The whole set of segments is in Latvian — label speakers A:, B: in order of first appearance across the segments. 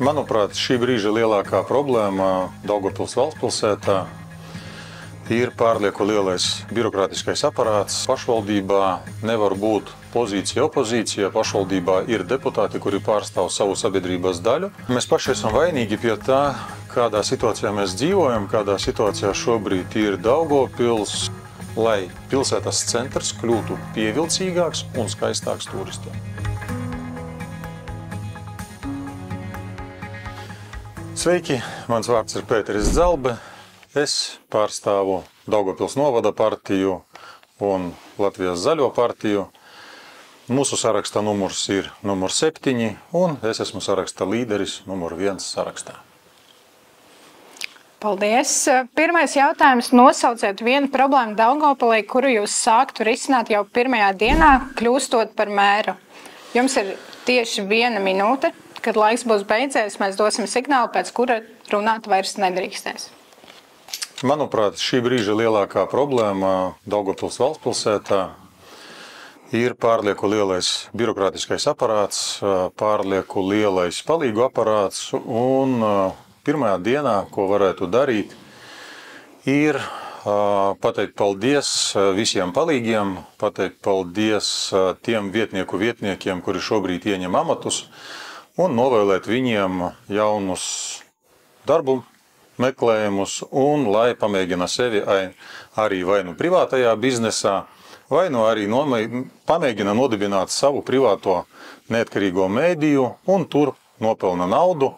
A: Manuprāt, šī brīža lielākā problēma Daugavpils valstspilsētā ir pārlieku lielais birokrātiskais aparāts. Pašvaldībā nevar būt pozīcija opozīcija. Pašvaldībā ir deputāti, kuri pārstāv savu sabiedrības daļu. Mēs paši esam vainīgi pie tā, kādā situācijā mēs dzīvojam, kādā situācijā šobrīd ir Daugavpils, lai pilsētas centrs kļūtu pievilcīgāks un skaistāks turistiem. Sveiki, mans vārds ir Pēteris Zalbe. Es pārstāvu Daugavpils novada partiju un Latvijas zaļo partiju. Mūsu saraksta numurs ir numurs 7, un es esmu saraksta līderis numur 1 sarakstā.
B: Paldies. Pirmais jautājums. Nosauciet vienu problēmu Daugavpilī, kuru jūs sāktu risināt jau pirmajā dienā, kļūstot par mēru. Jums ir tieši 1 minūte. Kad laiks būs beidzies, mēs dosim signālu, pēc kura runāt vairs nedrīkstēs.
A: Manuprāt, šī brīža lielākā problēma Daugavpils valstspilsētā ir pārlieku lielais birokrātiskais aparāts, pārlieku lielais palīgu aparāts, un pirmajā dienā, ko varētu darīt, ir pateikt paldies visiem palīgiem, pateikt paldies tiem vietniekiem, kuri šobrīd ieņem amatus, un novēlēt viņiem jaunus darbu meklējumus, un lai pamēģina sevi arī vai nu privātajā biznesā, vai nu arī pamēģina nodibināt savu privāto neatkarīgo mēdīju un tur nopelna naudu.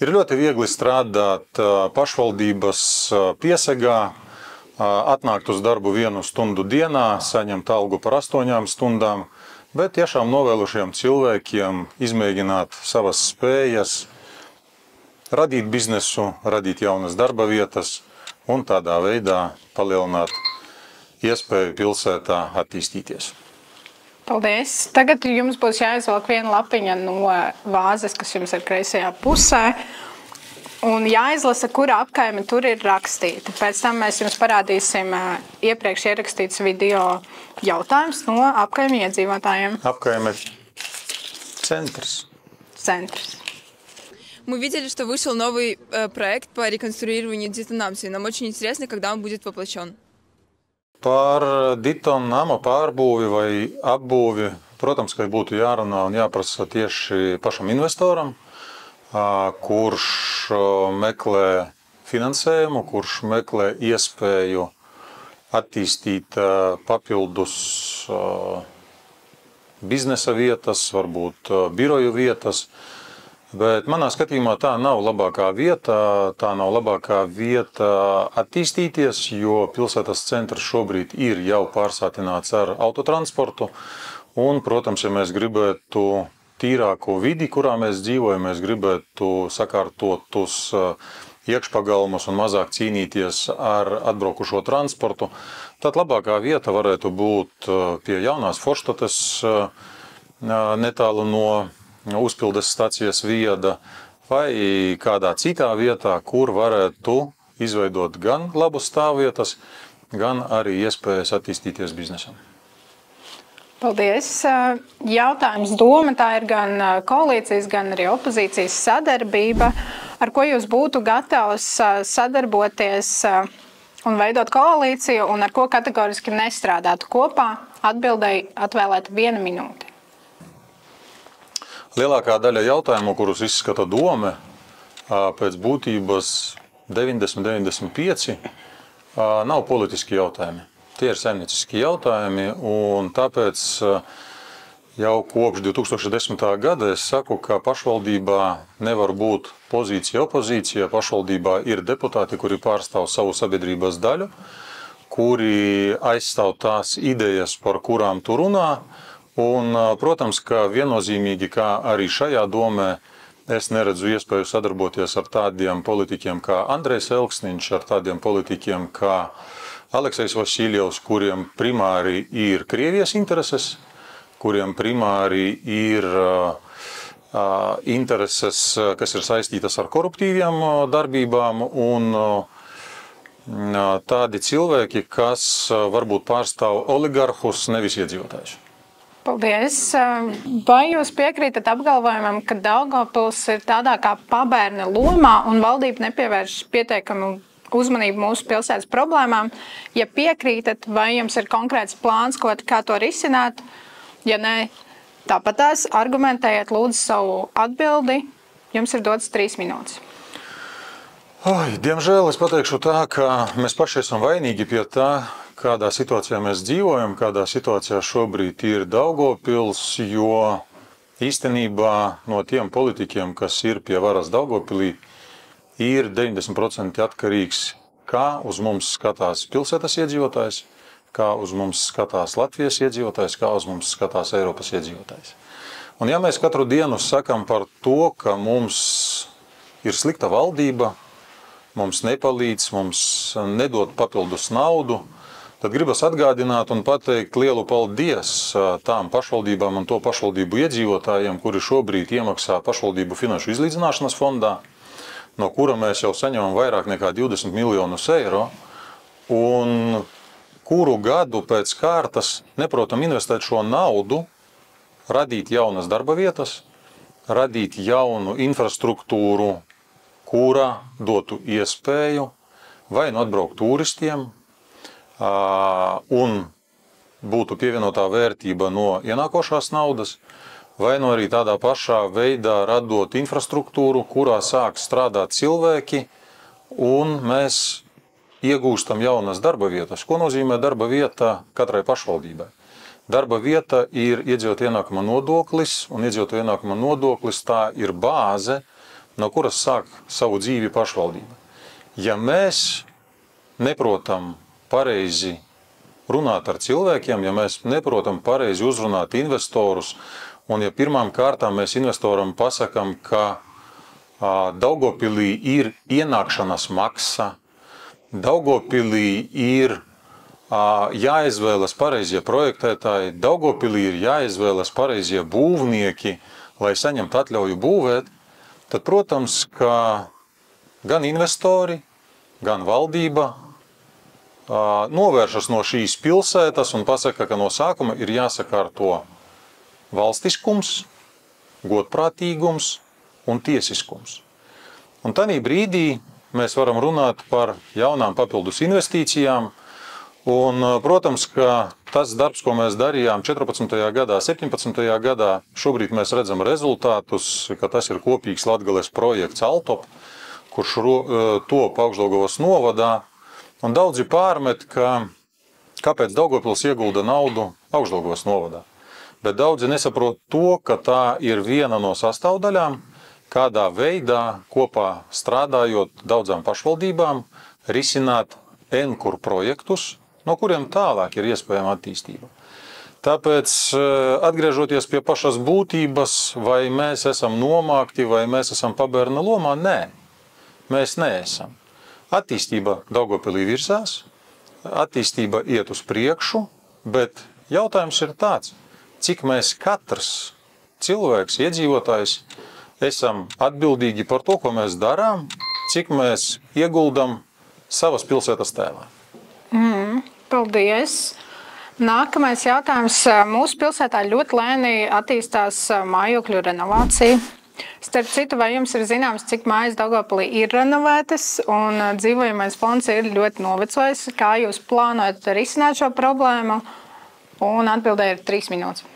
A: Ir ļoti viegli strādāt pašvaldības piesegā, atnākt uz darbu 1 stundu dienā, saņemt algu par 8 stundām, bet tiešām novēlušiem cilvēkiem izmēģināt savas spējas, radīt biznesu, radīt jaunas darba vietas un tādā veidā palielināt iespēju pilsētā attīstīties.
B: Paldies. Tagad jums būs jāizvelk viena lapiņa no vāzes, kas jums ir kreisajā pusē, un jāizlasa, kura apkaime tur ir rakstīta. Pēc tam mēs jums parādīsim iepriekš ierakstīts video jautājums no apkaimju iedzīvotājiem.
A: Apkaime центrs.
B: Центрс.
C: Мы видели, что вышел новый проект по реконструированию Дитономси. Нам очень интересно, когда он будет воплощен.
A: Par Ditonama pārbūvi vai apbūvi, protams, ka būtu jārunā un jāprasa tieši pašam investoram, kurš meklē finansējumu, kurš meklē iespēju attīstīt papildus biznesa vietas, varbūt biroju vietas. Bet manā skatījumā tā nav labākā vieta attīstīties, jo pilsētas centrs šobrīd ir jau pārsātināts ar autotransportu. Un, protams, ja mēs gribētu tīrāku vidi, kurā mēs dzīvojam, mēs gribētu sakārtotus iekšpagalmus un mazāk cīnīties ar atbraukušo transportu, tad labākā vieta varētu būt pie jaunās Forštates, netālu no uzpildes stacijas vieda, vai kādā citā vietā, kur varētu izveidot gan labus stāvvietas, gan arī iespējas attīstīties biznesam.
B: Paldies. Jautājums doma, tā ir gan koalīcijas, gan arī opozīcijas sadarbība. Ar ko jūs būtu gatavs sadarboties un veidot koalīciju, un ar ko kategoriski nestrādātu kopā? Atbildēji atvēlēt 1 minūti.
A: Lielākā daļa jautājumu, kurus izskata doma, pēc būtības 90–95, nav politiski jautājumi. Tie ir saimnieciski jautājumi, un tāpēc jau kopš 2010. gada es saku, ka pašvaldībā nevar būt pozīcija opozīcija. Pašvaldībā ir deputāti, kuri pārstāv savu sabiedrības daļu, kuri aizstāv tās idejas, par kurām tu runā. Un, protams, ka viennozīmīgi, kā arī šajā domē, es neredzu iespēju sadarboties ar tādiem politiķiem kā Andrejs Elksniņš, ar tādiem politiķiem kā Aleksejs Vasiljevs, kuriem primāri ir Krievijas intereses, kuriem primāri ir intereses, kas ir saistītas ar koruptīviem darbībām, un tādi cilvēki, kas varbūt pārstāv oligarhus, nevis iedzīvotājus.
B: Paldies. Vai jūs piekrītat apgalvojumam, ka Daugavpils ir tādā kā pabērna lomā un valdība nepievērš pietiekamu uzmanību mūsu pilsētas problēmām? Ja piekrītat, vai jums ir konkrēts plāns, kā to risināt? Ja nē, tāpat tās argumentējiet lūdzu savu atbildi. Jums ir dots 3 minūtes.
A: Diemžēl es pateikšu tā, ka mēs paši esam vainīgi pie tā, kādā situācijā mēs dzīvojam, kādā situācijā šobrīd ir Daugavpils, jo īstenībā no tiem politiķiem, kas ir pie varas Daugavpilī, ir 90% atkarīgs, kā uz mums skatās pilsētas iedzīvotājs, kā uz mums skatās Latvijas iedzīvotājs, kā uz mums skatās Eiropas iedzīvotājs. Un ja mēs katru dienu sakam par to, ka mums ir slikta valdība, mums nepalīdz, mums nedod papildus naudu, tad gribas atgādināt un pateikt lielu paldies tām pašvaldībām un to pašvaldību iedzīvotājiem, kuri šobrīd iemaksā pašvaldību finanšu izlīdzināšanas fondā, no kura mēs jau saņemam vairāk nekā 20 miljonus eiro, un kuru gadu pēc kārtas neprotam investēt šo naudu, radīt jaunas darba vietas, radīt jaunu infrastruktūru, kura dotu iespēju vai nu atbraukt turistiem, un būtu pievienotā vērtība no ienākošās naudas, vai nu arī tādā pašā veidā radot infrastruktūru, kurā sāk strādāt cilvēki, un mēs iegūstam jaunas darba vietas. Ko nozīmē darba vieta katrai pašvaldībai? Darba vieta ir iedzīvotāju ienākuma nodoklis, un iedzīvotāju ienākuma nodoklis tā ir bāze, no kuras sāk savu dzīvi pašvaldība. Ja mēs neprotam pareizi runāt ar cilvēkiem, ja mēs neprotam pareizi uzrunāt investorus, un ja pirmām kārtām mēs investoram pasakam, ka Daugavpilī ir ienākšanas maksa, Daugavpilī ir jāizvēlas pareizie projektētāji, Daugavpilī ir jāizvēlas pareizie būvnieki, lai saņemtu atļauju būvēt, tad, protams, ka gan investori, gan valdība novēršas no šīs pilsētas un pasaka, ka no sākuma ir jāsakārto valstiskums, godprātīgums un tiesiskums. Un tādā brīdī mēs varam runāt par jaunām papildus investīcijām. Un, protams, ka tas darbs, ko mēs darījām 14. gadā, 17. gadā, šobrīd mēs redzam rezultātus, ka tas ir kopīgs Latgales projekts Altop, kurš top Augšdaugavas novadā. Un daudzi pārmet, kāpēc Daugavpils iegulda naudu Augšdaugavas novadā. Bet daudzi nesaprot to, ka tā ir viena no sastāvdaļām, kādā veidā kopā strādājot daudzām pašvaldībām, risināt N-kur projektus, no kuriem tālāk ir iespējama attīstība. Tāpēc, atgriežoties pie pašas būtības, vai mēs esam nomākti, vai mēs esam pabērna lomā, nē, mēs neesam. Attīstība Daugavpilī virzās, attīstība iet uz priekšu, bet jautājums ir tāds, cik mēs katrs cilvēks, iedzīvotājs, esam atbildīgi par to, ko mēs darām, cik mēs ieguldam savas pilsētas tēlā.
B: Paldies! Nākamais jautājums. Mūsu pilsētā ļoti lēni attīstās mājokļu renovācija. Starp citu, vai jums ir zināms, cik mājas Daugavpilī ir renovētas un dzīvojamais fonds ir ļoti novecojis? Kā jūs plānojat risināt šo problēmu? Un atbildē ir 3 minūtes.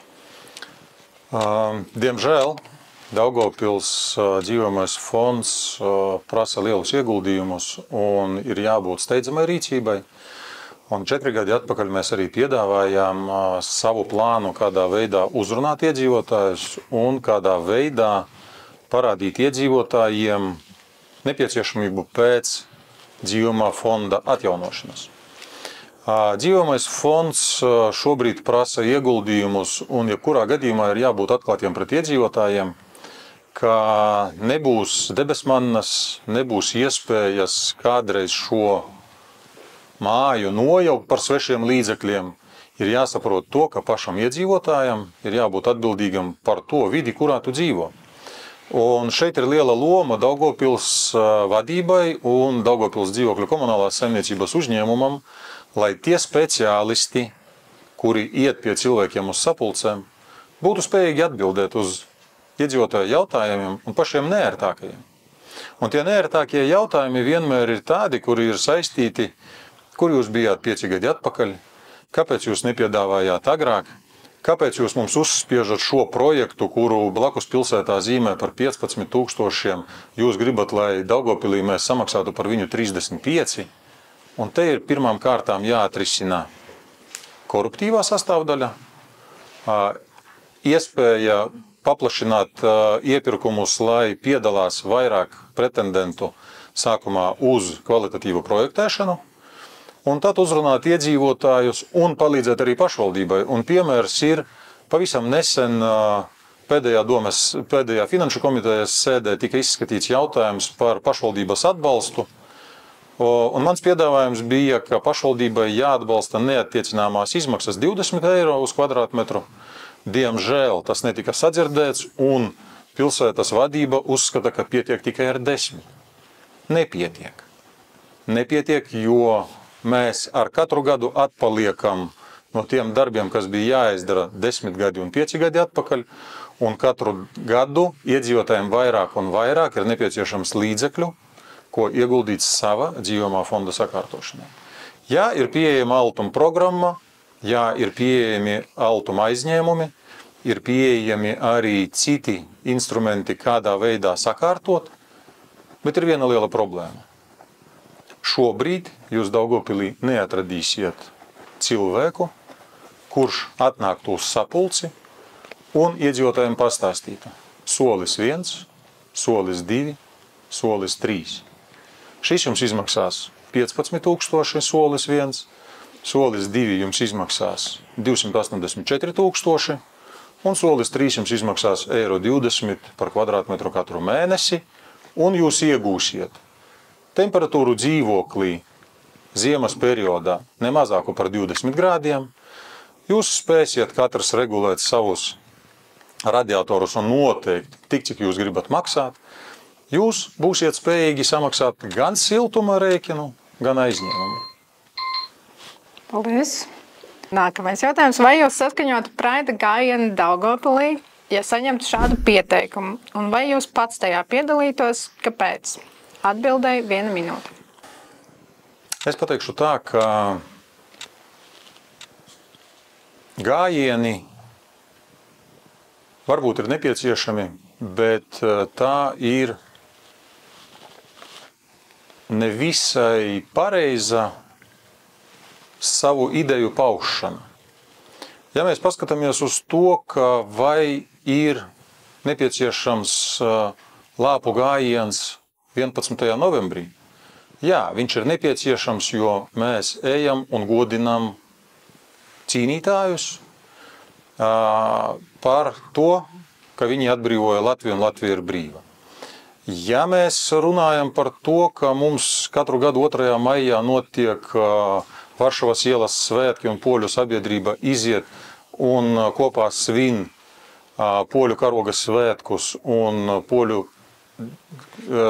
A: Diemžēl Daugavpils dzīvojamais fonds prasa lielus ieguldījumus un ir jābūt steidzamai rīcībai. Un 4 gadi atpakaļ mēs arī piedāvājām savu plānu, kādā veidā uzrunāt iedzīvotājus un kādā veidā parādīt iedzīvotājiem nepieciešamību pēc dzīvojamā fonda atjaunošanas. Dzīvojamais fonds šobrīd prasa ieguldījumus, un jebkurā gadījumā ir jābūt atklātiem pret iedzīvotājiem, ka nebūs debesmannas, nebūs iespējas kādreiz šo māju nojaukt par svešiem līdzekļiem. Ir jāsaprot to, ka pašam iedzīvotājam ir jābūt atbildīgam par to vidi, kurā tu dzīvo. Un šeit ir liela loma Daugavpils vadībai un Daugavpils dzīvokļu komunālās saimniecības uzņēmumam, lai tie speciālisti, kuri iet pie cilvēkiem uz sapulcēm, būtu spējīgi atbildēt uz iedzīvotāju jautājumiem un pašiem neērtākajiem. Un tie neērtākie jautājumi vienmēr ir tādi, kuri ir saistīti, kur jūs bijāt 5 gadi atpakaļ, kāpēc jūs nepiedāvājāt agrāk, kāpēc jūs mums uzspiežat šo projektu, kuru blakus pilsētā zīmē par 15 000, jūs gribat, lai Daugavpilī mēs samaksātu par viņu 35, un te ir pirmām kārtām jāatrisina koruptīvā sastāvdaļa, iespēja paplašināt iepirkumus, lai piedalās vairāk pretendentu sākumā uz kvalitatīvu projektēšanu, un tad uzrunāt iedzīvotājus un palīdzēt arī pašvaldībai. Un piemērs ir pavisam nesen pēdējā finanšu komitejas sēdē tika izskatīts jautājums par pašvaldības atbalstu. Un mans piedāvājums bija, ka pašvaldībai jāatbalsta neattiecināmās izmaksas 20 eiro uz kvadrātmetru. Diemžēl tas netika sadzirdēts, un pilsētas vadība uzskata, ka pietiek tikai ar 10. Nepietiek. Nepietiek, jo mēs ar katru gadu atpaliekam no tiem darbiem, kas bija jāizdara 10 gadi un 5 gadi atpakaļ, un katru gadu iedzīvotājiem vairāk un vairāk ir nepieciešams līdzekļu, ko ieguldīt sava dzīvojamā fonda sakārtošanā. Jā, ir pieejama altuma programma, jā, ir pieejami altuma aizņēmumi, ir pieejami arī citi instrumenti, kādā veidā sakārtot, bet ir viena liela problēma. Šobrīd jūs Daugavpilī neatradīsiet cilvēku, kurš atnāktu uz sapulci un iedzīvotājiem pastāstītu. Solis 1, solis 2, solis 3. Šis jums izmaksās 15 000, solis 1, solis 2 jums izmaksās 284 000, un solis 3 jums izmaksās 1,20 € par kvadrātmetru katru mēnesi, un jūs iegūsiet temperatūru dzīvoklī ziemas periodā nemazāku par 20 grādiem, jūs spēsiet katrs regulēt savus radiatorus un noteikt tik, cik jūs gribat maksāt, jūs būsiet spējīgi samaksāt gan siltuma rēķinu, gan aizņēmumu.
B: Paldies! Nākamais jautājums. Vai jūs saskaņotu praida gājienu Daugavpilī, ja saņemtu šādu pieteikumu? Un vai jūs pats tajā piedalītos? Kāpēc? Atbildēju 1 minūte.
A: Es pateikšu tā, ka gājieni varbūt ir nepieciešami, bet tā ir nevisai pareiza savu ideju paušana. Ja mēs paskatāmies uz to, ka vai ir nepieciešams lāpu gājiens 11. novembrī, jā, viņš ir nepieciešams, jo mēs ejam un godinam cīnītājus par to, ka viņi atbrīvoja Latviju un Latvija ir brīva. Ja mēs runājam par to, ka mums katru gadu 2. maijā notiek Varšavas ielas svētki un poļu sabiedrība iziet un kopā svin poļu karoga svētkus un poļu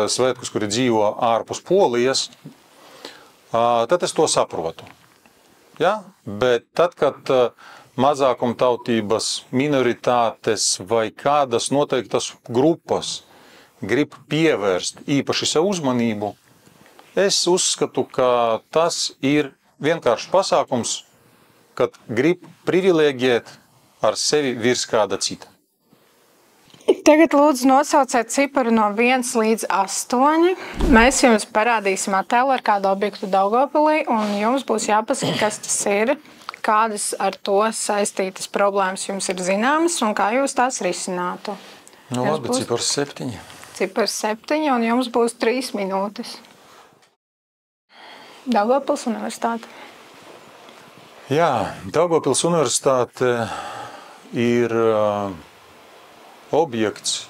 A: svētkus, kuri dzīvo ārpus Polijas, tad es to saprotu. Ja? Bet tad, kad mazākumtautības, minoritātes vai kādas noteiktas grupas grib pievērst īpaši sev uzmanību, es uzskatu, ka tas ir vienkārši pasākums, kad grib privileģēt ar sevi virs kāda cita.
B: Tagad lūdzu nosauciet ciparu no 1 līdz 8. Mēs jums parādīsim attēlu ar kādu objektu Daugavpilī, un jums būs jāpasaka, kas tas ir, kādas ar to saistītas problēmas jums ir zināmas un kā jūs tās risinātu.
A: Nu, labi, cipars 7.
B: Cipars 7, un jums būs 3 minūtes. Daugavpils universitāte.
A: Jā, Daugavpils universitāte ir objekts,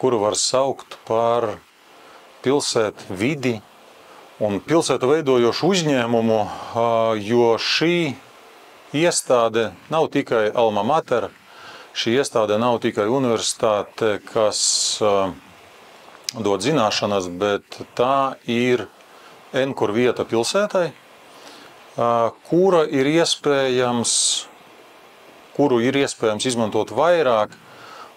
A: kuru var saukt par pilsētu vidi un pilsētu veidojošu uzņēmumu, jo šī iestāde nav tikai alma mater, šī iestāde nav tikai universitāte, kas dod zināšanas, bet tā ir enkur vieta pilsētai, kura ir iespējams kuru ir iespējams izmantot vairāk.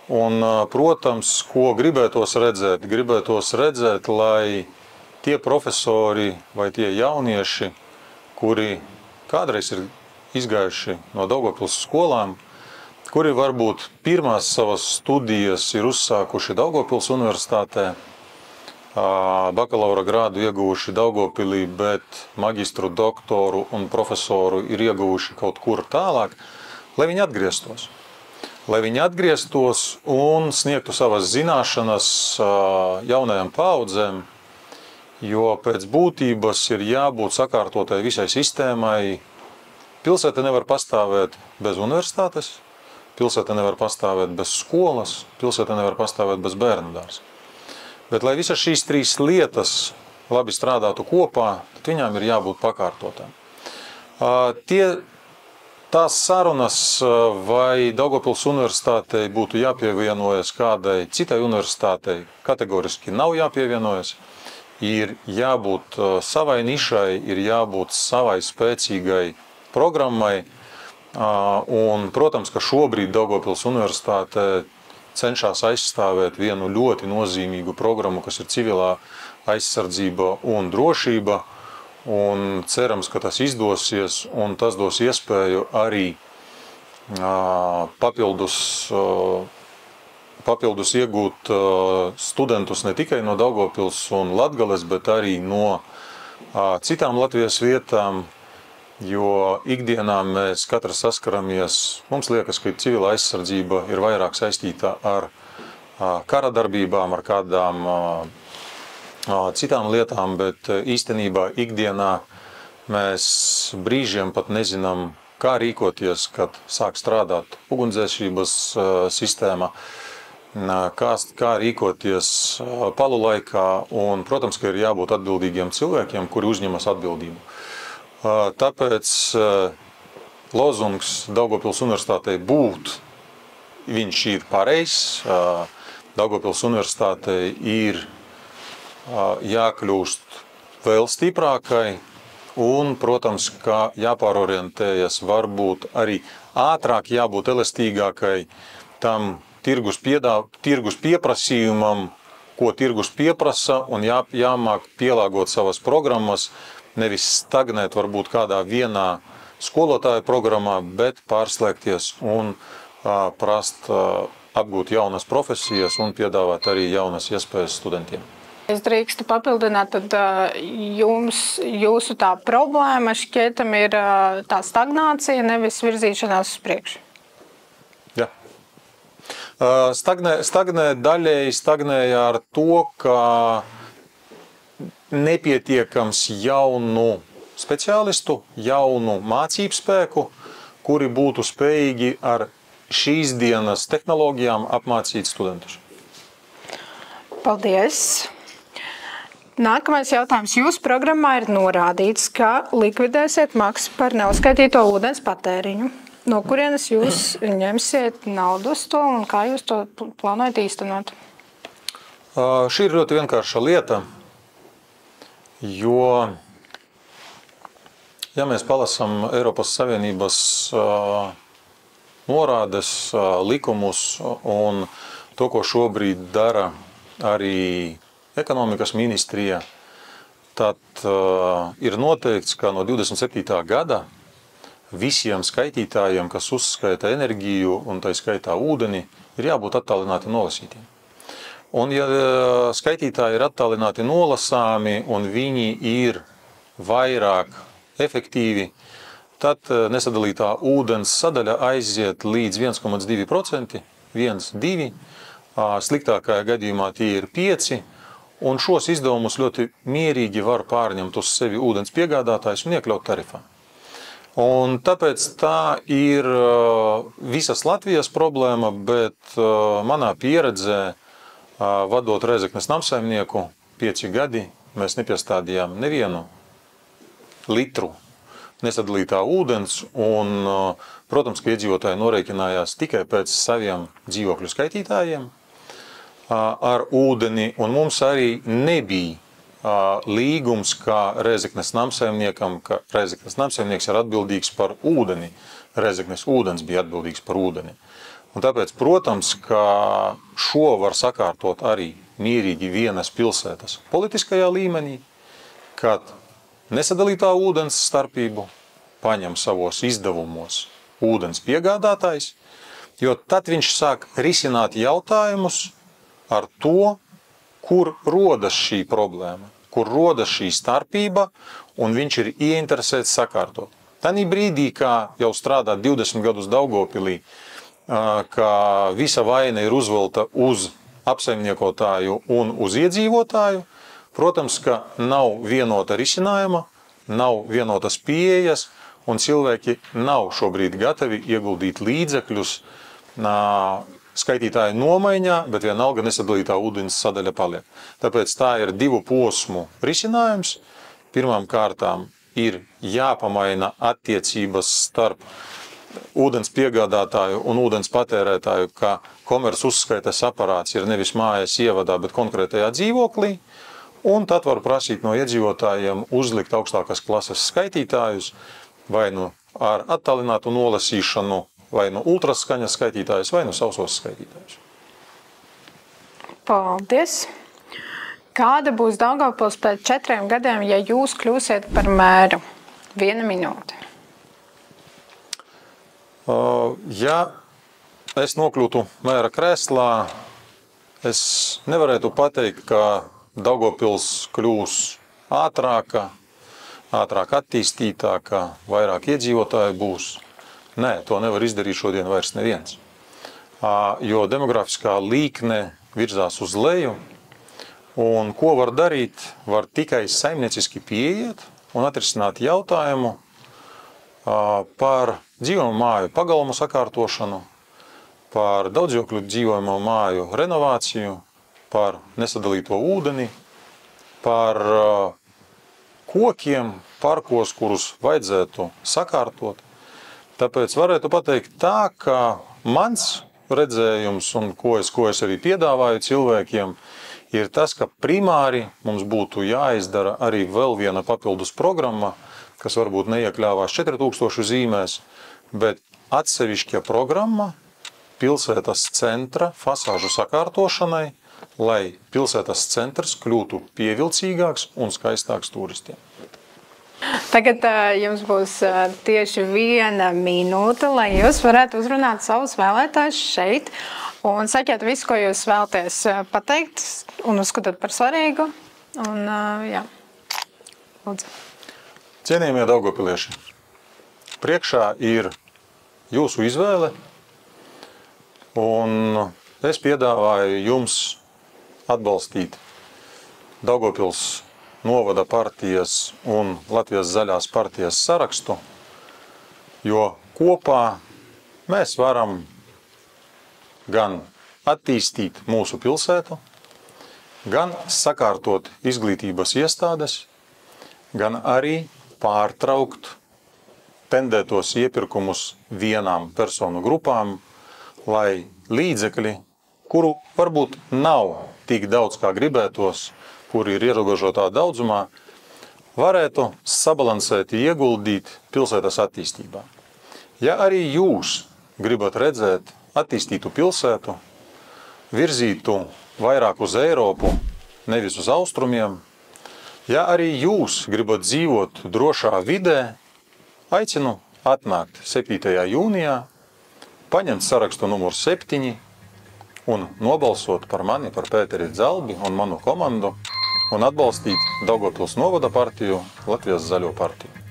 A: Un, protams, ko gribētos redzēt, lai tie profesori vai tie jaunieši, kuri kādreiz ir izgājuši no Daugavpils skolām, kuri varbūt pirmās savas studijas ir uzsākuši Daugavpils universitātē, bakalaura grādu ieguvuši Daugavpilī, bet magistru, doktoru un profesoru ir ieguvuši kaut kur tālāk, lai viņi atgrieztos. Lai viņi atgrieztos un sniegtu savas zināšanas jaunajām paaudzēm, jo pēc būtības ir jābūt sakārtotai visai sistēmai. Pilsēta nevar pastāvēt bez universitātes, pilsēta nevar pastāvēt bez skolas, pilsēta nevar pastāvēt bez bērnu dārza. Bet, lai visas šīs trīs lietas labi strādātu kopā, tad viņām ir jābūt pakārtotām. Tās sarunas, vai Daugavpils universitātei būtu jāpievienojas kādai citai universitātei, kategoriski nav jāpievienojas. Ir jābūt savai nišai, ir jābūt savai spēcīgai programmai. Un, protams, ka šobrīd Daugavpils universitāte cenšas aizstāvēt vienu ļoti nozīmīgu programmu, kas ir civilā aizsardzība un drošība. Un cerams, ka tas izdosies, un tas dos iespēju arī papildus iegūt studentus ne tikai no Daugavpils un Latgales, bet arī no citām Latvijas vietām. Jo ikdienā mēs katrs saskaramies, mums liekas, ka civilā aizsardzība ir vairāk saistīta ar kara darbībām, ar kādām citām lietām, bet īstenībā ikdienā mēs brīžiem pat nezinām, kā rīkoties, kad sāk strādāt ugunsdzēsības sistēma, kā rīkoties palu laikā, un, protams, ka ir jābūt atbildīgiem cilvēkiem, kuri uzņemas atbildību. Tāpēc lozungs Daugavpils universitātei būt, viņš ir pareizs. Daugavpils universitātei ir jākļūst vēl stiprākai un, protams, ka jāpārorientējas varbūt arī ātrāk, jābūt elastīgākai tam tirgus pieprasījumam, ko tirgus pieprasa, un jāmāk pielāgot savas programmas, nevis stagnēt varbūt kādā vienā skolotāja programmā, bet pārslēgties un prast apgūt jaunas profesijas un piedāvāt arī jaunas iespējas studentiem.
B: Es drīkstu papildināt, tad jūsu tā problēma šķietam ir tā stagnācija, nevis virzīšanās uz priekšu.
A: Jā. Stagnēja ar to, ka nepietiekams jaunu speciālistu, jaunu mācību spēku, kuri būtu spējīgi ar šīs dienas tehnoloģijām apmācīt studentus.
B: Paldies! Nākamais jautājums. Jūsu programmā ir norādīts, ka likvidēsiet maksu par neuzskaitīto ūdens patēriņu. No kurienes jūs ņemsiet naudu uz to un kā jūs to plānojat īstenot?
A: Šī ir ļoti vienkārša lieta. Jo, ja mēs palasām Eiropas Savienības norādes, likumus un to, ko šobrīd dara arī ekonomikas ministrija, tad ir noteikts, ka no 27. gada visiem skaitītājiem, kas uzskaita enerģiju un tai skaitā ūdeni, ir jābūt attālināti nolasītiem. Un ja skaitītāji ir attālināti nolasāmi un viņi ir vairāk efektīvi, tad nesadalītā ūdens sadaļa aiziet līdz 1,2%, 1,2%, sliktākajā gadījumā tie ir 5%, un šos izdevumus ļoti mierīgi var pārņemt uz sevi ūdens piegādātājs un iekļaut tarifā. Un tāpēc tā ir visas Latvijas problēma, bet manā pieredzē, vadot Rēzeknes namsaimnieku 5 gadi, mēs nepiestādījām nevienu litru nesadalītā ūdens, un, protams, ka iedzīvotāji norēķinājās tikai pēc saviem dzīvokļu skaitītājiem ar ūdeni, un mums arī nebija līgums kā Rēzeknes namsaimniekam, ka Rēzeknes namsaimnieks ir atbildīgs par ūdeni. Rezeknes ūdens bija atbildīgs par ūdeni. Un tāpēc, protams, ka šo var sakārtot arī mierīgi vienas pilsētas politiskajā līmenī, kad nesadalītā ūdens starpību paņem savos izdevumos ūdens piegādātājs, jo tad viņš sāk risināt jautājumus ar to, kur rodas šī problēma, kur rodas šī starpība, un viņš ir ieinteresēts sakārtot. Tanī brīdī, kā jau strādā 20 gadus Daugavpilī, ka visa vaina ir uzvelta uz apsaimniekotāju un uz iedzīvotāju, protams, ka nav vienota risinājuma, nav vienotas pieejas, un cilvēki nav šobrīd gatavi ieguldīt līdzekļus skaitītāju nomaiņā, bet vienalga nesadalītā ūdens sadaļa paliek. Tāpēc tā ir 2 posmu risinājums. Pirmām kārtām ir jāpamaina attiecības starp ūdens piegādātāju un ūdens patērētāju, ka komerc uzskaitas aparāts ir nevis mājas ievadā, bet konkrētajā dzīvoklī, un tad var prasīt no iedzīvotājiem uzlikt augstākās klases skaitītājus, vai nu ar attālinātu nolasīšanu, vai nu ultraskaņas skaitītājus, vai nu sausos skaitītājus.
B: Paldies! Kāda būs Daugavpils pēc 4 gadiem, ja jūs kļūsiet par mēru? 1 minūte.
A: Ja es nokļūtu mēra krēslā, es nevarētu pateikt, ka Daugavpils kļūs ātrāka, ātrāk attīstītāka, vairāk iedzīvotāji būs. Nē, to nevar izdarīt šodien vairs neviens. Jo demografiskā līkne virzās uz leju, un ko var darīt, var tikai saimnieciski pieiet un atrisināt jautājumu par dzīvojamo māju pagalmu sakārtošanu, par daudzdzīvokļu dzīvojamo māju renovāciju, par nesadalīto ūdeni, par kokiem, parkos, kurus vajadzētu sakārtot. Tāpēc varētu pateikt tā, ka mans redzējums un ko es arī piedāvāju cilvēkiem, ir tas, ka primāri mums būtu jāizdara arī vēl viena papildus programma, kas varbūt neiekļāvās 4000 zīmēs, bet atsevišķa programma pilsētas centra fasāžu sakārtošanai, lai pilsētas centrs kļūtu pievilcīgāks un skaistāks turistiem.
B: Tagad jums būs tieši 1 minūte, lai jūs varētu uzrunāt savus vēlētājus šeit un sakiet visu, ko jūs vēlaties pateikt un uzskatāt par svarīgu. Un, jā, lūdzu.
A: Cienījamie daugavpilieši, priekšā ir jūsu izvēle, un es piedāvāju jums atbalstīt Daugavpils novada partijas un Latvijas zaļās partijas sarakstu, jo kopā mēs varam gan attīstīt mūsu pilsētu, gan sakārtot izglītības iestādes, gan arī pārtraukt tendētos iepirkumus vienām personu grupām, lai līdzekļi, kuru varbūt nav tik daudz, kā gribētos, kuri ir ierobežotā daudzumā, varētu sabalansēti ieguldīt pilsētas attīstībā. Ja arī jūs gribat redzēt attīstītu pilsētu, virzītu vairāk uz Eiropu, nevis uz austrumiem, ja arī jūs gribat dzīvot drošā vidē, aicinu atnākt 7. jūnijā, paņemt sarakstu numuru 7 un nobalsot par mani, par Pēteri Dzalbi un manu komandu un atbalstīt Daugavpils novada partiju, Latvijas zaļo partiju.